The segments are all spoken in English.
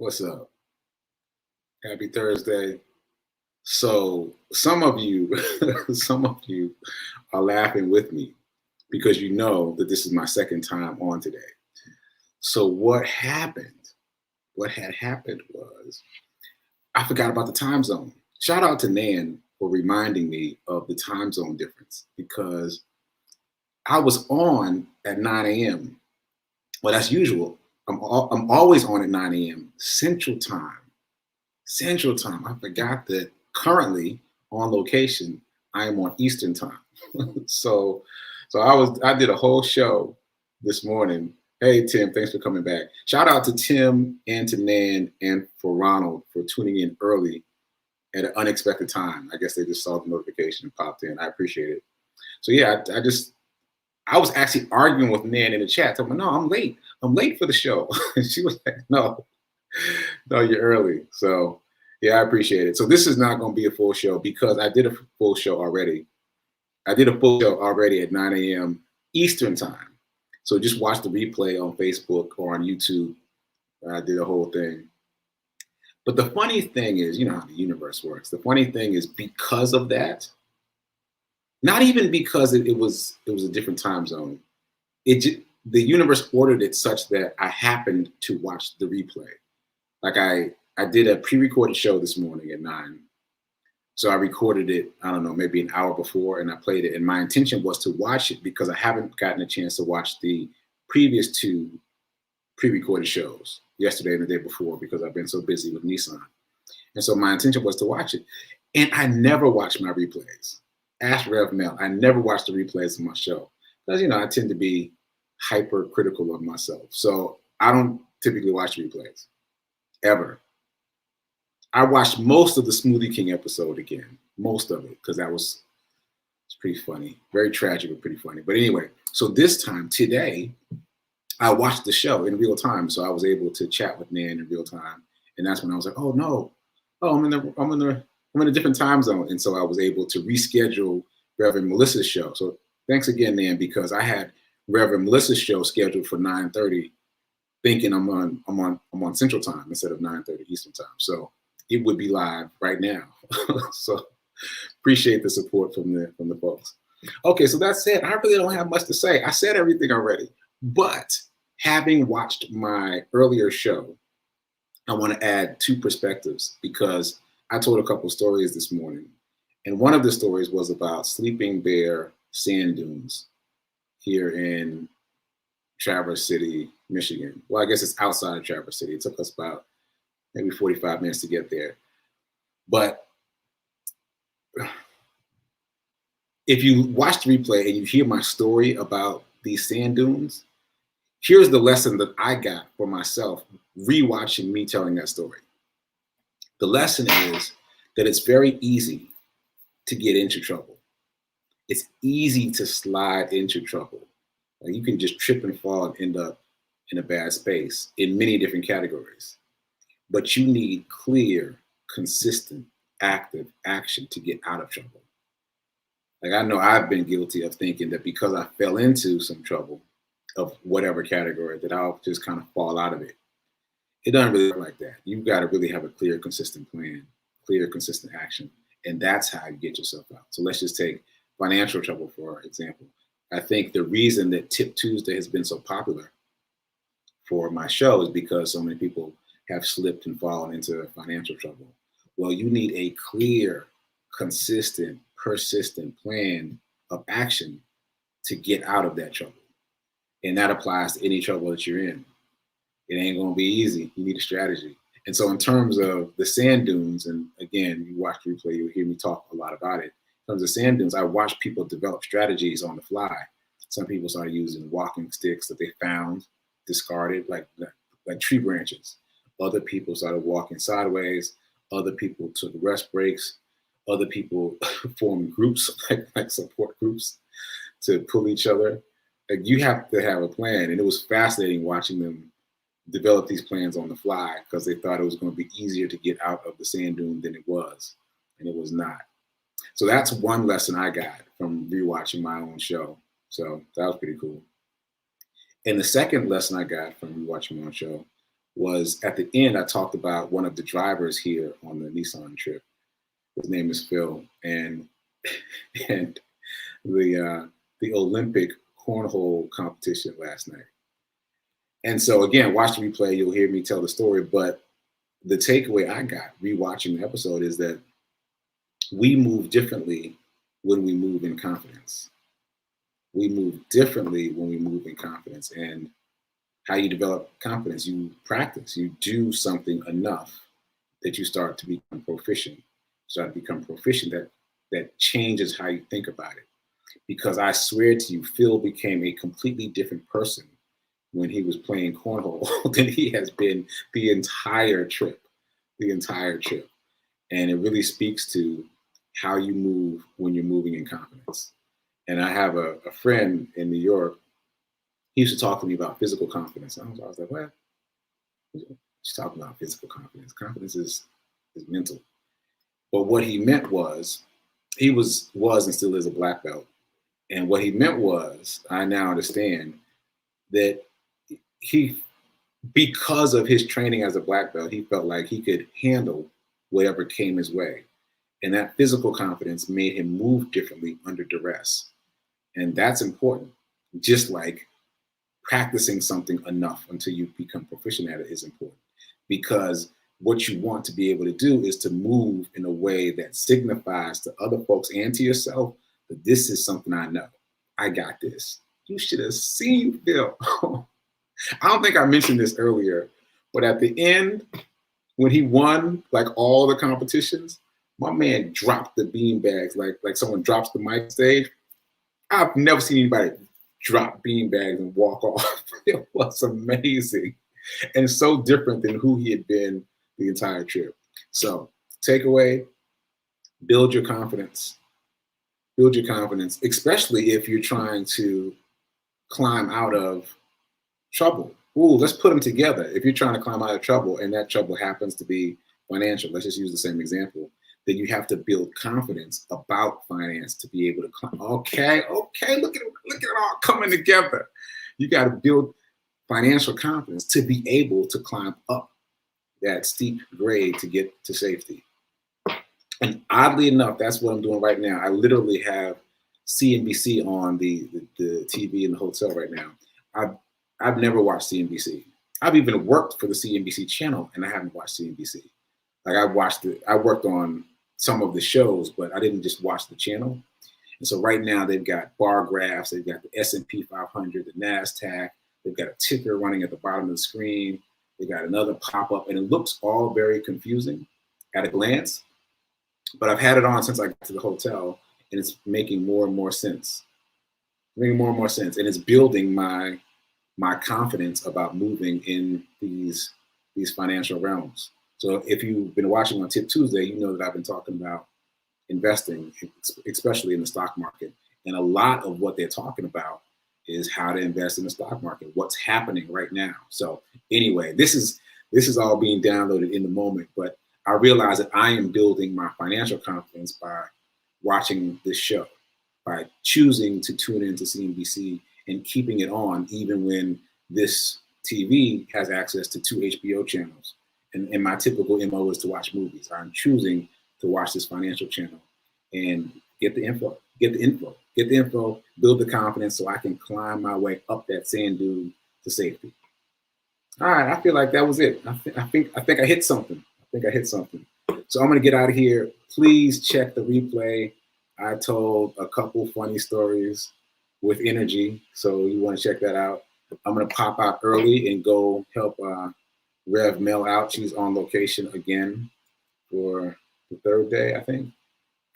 What's up? Happy Thursday. So some of you, some of you are laughing with me because you know that this is my second time on today. So what happened? What had happened was I forgot about the time zone. Shout out to Nan for reminding me of the time zone difference because I was on at 9 a.m. Well, that's usual. I'm always on at 9 a.m. Central Time. Central Time. I forgot that currently on location, I am on Eastern Time. so I did a whole show this morning. Hey Tim, thanks for coming back. Shout out to Tim and to Nan and for Ronald for tuning in early at an unexpected time. I guess they just saw the notification and popped in. I appreciate it. So yeah, I was actually arguing with Nan in the chat, telling her, no, I'm late. I'm late for the show. And she was like, no, you're early. So yeah, I appreciate it. So this is not going to be a full show because I did a full show already. I did a full show already at 9 a.m. Eastern time. So just watch the replay on Facebook or on YouTube. I did a whole thing. But the funny thing is, you know how the universe works. The funny thing is because of that, not even because it was a different time zone. The universe ordered it such that I happened to watch the replay. Like I did a pre-recorded show this morning at 9. So I recorded it, I don't know, maybe an hour before, and I played it. And my intention was to watch it because I haven't gotten a chance to watch the previous 2 pre-recorded shows, yesterday and the day before, because I've been so busy with Nissan. And so my intention was to watch it. And I never watch my replays. Ask Rev Mel. I never watch the replays of my show because, you know, I tend to be hypercritical of myself. So I don't typically watch replays ever. I watched most of the Smoothie King episode again, most of it, because it's pretty funny, very tragic, but pretty funny. But anyway, so this time today, I watched the show in real time, so I was able to chat with Nan in real time, and that's when I was like, oh no, I'm in a different time zone, and so I was able to reschedule Reverend Melissa's show. So thanks again, Nan, because I had Reverend Melissa's show scheduled for 9:30, thinking I'm on Central Time instead of 9:30 Eastern Time. So it would be live right now. So appreciate the support from the folks. Okay, so that said, I really don't have much to say. I said everything already, but having watched my earlier show, I want to add 2 perspectives because I told a couple stories this morning. And one of the stories was about Sleeping Bear sand dunes here in Traverse City, Michigan. Well, I guess it's outside of Traverse City. It took us about maybe 45 minutes to get there. But if you watch the replay and you hear my story about these sand dunes, here's the lesson that I got for myself rewatching me telling that story. The lesson is that it's very easy to get into trouble. It's easy to slide into trouble. Like you can just trip and fall and end up in a bad space in many different categories. But you need clear, consistent, active action to get out of trouble. Like I know I've been guilty of thinking that because I fell into some trouble of whatever category that I'll just kind of fall out of it. It doesn't really work like that. You've got to really have a clear, consistent plan, clear, consistent action. And that's how you get yourself out. So let's just take financial trouble, for example. I think the reason that Tip Tuesday has been so popular for my show is because so many people have slipped and fallen into financial trouble. Well, you need a clear, consistent, persistent plan of action to get out of that trouble. And that applies to any trouble that you're in. It ain't going to be easy. You need a strategy. And so in terms of the sand dunes, and again, you watch the replay, you'll hear me talk a lot about it. In terms of sand dunes, I watched people develop strategies on the fly. Some people started using walking sticks that they found, discarded, like tree branches. Other people started walking sideways. Other people took rest breaks. Other people formed groups, like support groups to pull each other. Like you have to have a plan. And it was fascinating watching them develop these plans on the fly because they thought it was going to be easier to get out of the sand dune than it was. And it was not. So that's one lesson I got from rewatching my own show. So that was pretty cool. And the second lesson I got from rewatching my own show was at the end, I talked about one of the drivers here on the Nissan trip. His name is Phil, and and the Olympic cornhole competition last night. And so again, watch the replay, you'll hear me tell the story. But the takeaway I got rewatching the episode is that we move differently when we move in confidence. We move differently when we move in confidence. And how you develop confidence, you practice, you do something enough that you start to become proficient. That changes how you think about it. Because I swear to you, Phil became a completely different person when he was playing cornhole than he has been the entire trip. And it really speaks to how you move when you're moving in confidence. And I have a friend in New York. He used to talk to me about physical confidence. I was like, what? She's talking about physical confidence. Confidence is mental. But what he meant was, he was and still is a black belt. And what he meant was, I now understand that he, because of his training as a black belt, he felt like he could handle whatever came his way. And that physical confidence made him move differently under duress. And that's important. Just like practicing something enough until you become proficient at it is important. Because what you want to be able to do is to move in a way that signifies to other folks and to yourself that this is something I know. I got this. You should have seen Phil. I don't think I mentioned this earlier, but at the end, when he won like all the competitions, my man dropped the bean bags like someone drops the mic stage. I've never seen anybody drop bean bags and walk off. It was amazing and so different than who he had been the entire trip. So takeaway, build your confidence. Build your confidence, especially if you're trying to climb out of trouble. Ooh, let's put them together. If you're trying to climb out of trouble and that trouble happens to be financial, let's just use the same example, then you have to build confidence about finance to be able to climb. Okay, look at it all coming together. You got to build financial confidence to be able to climb up that steep grade to get to safety. And oddly enough, that's what I'm doing right now. I literally have CNBC on the TV in the hotel right now. I've never watched CNBC. I've even worked for the CNBC channel and I haven't watched CNBC. Like I worked on some of the shows, but I didn't just watch the channel. And so right now they've got bar graphs, they've got the S&P 500, the NASDAQ, they've got a ticker running at the bottom of the screen. They got another pop-up and it looks all very confusing at a glance, but I've had it on since I got to the hotel and it's making more and more sense. And it's building my confidence about moving in these financial realms. So if you've been watching on Tip Tuesday, you know that I've been talking about investing, especially in the stock market. And a lot of what they're talking about is how to invest in the stock market, what's happening right now. So anyway, this is all being downloaded in the moment, but I realize that I am building my financial confidence by watching this show, by choosing to tune into CNBC and keeping it on even when this TV has access to 2 HBO channels. And my typical MO is to watch movies. I'm choosing to watch this financial channel and get the info, build the confidence so I can climb my way up that sand dune to safety. All right, I feel like that was it. I think I hit something. So I'm gonna get out of here. Please check the replay. I told a couple funny stories with energy, so you want to check that out. I'm gonna pop out early and go help Rev Mel out. She's on location again for the 3rd day, I think,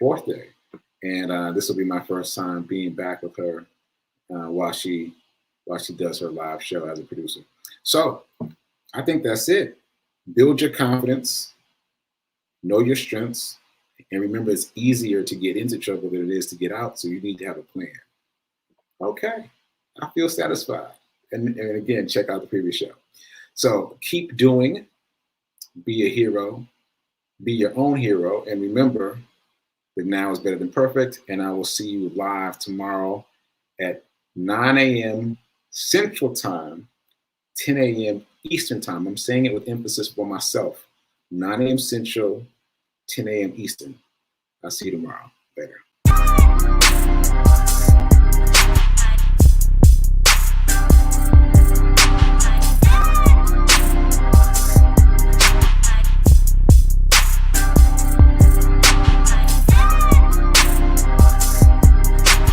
4th day, and this will be my first time being back with her while she does her live show as a producer. So I think that's it. Build your confidence, know your strengths, and remember it's easier to get into trouble than it is to get out, so you need to have a plan. Okay, I feel satisfied. And again, check out the previous show. So keep doing, be a hero, be your own hero, and remember that now is better than perfect, and I will see you live tomorrow at 9 a.m. Central Time, 10 a.m. Eastern time. I'm saying it with emphasis for myself. 9 a.m. Central, 10 a.m. Eastern. I'll see you tomorrow. Later.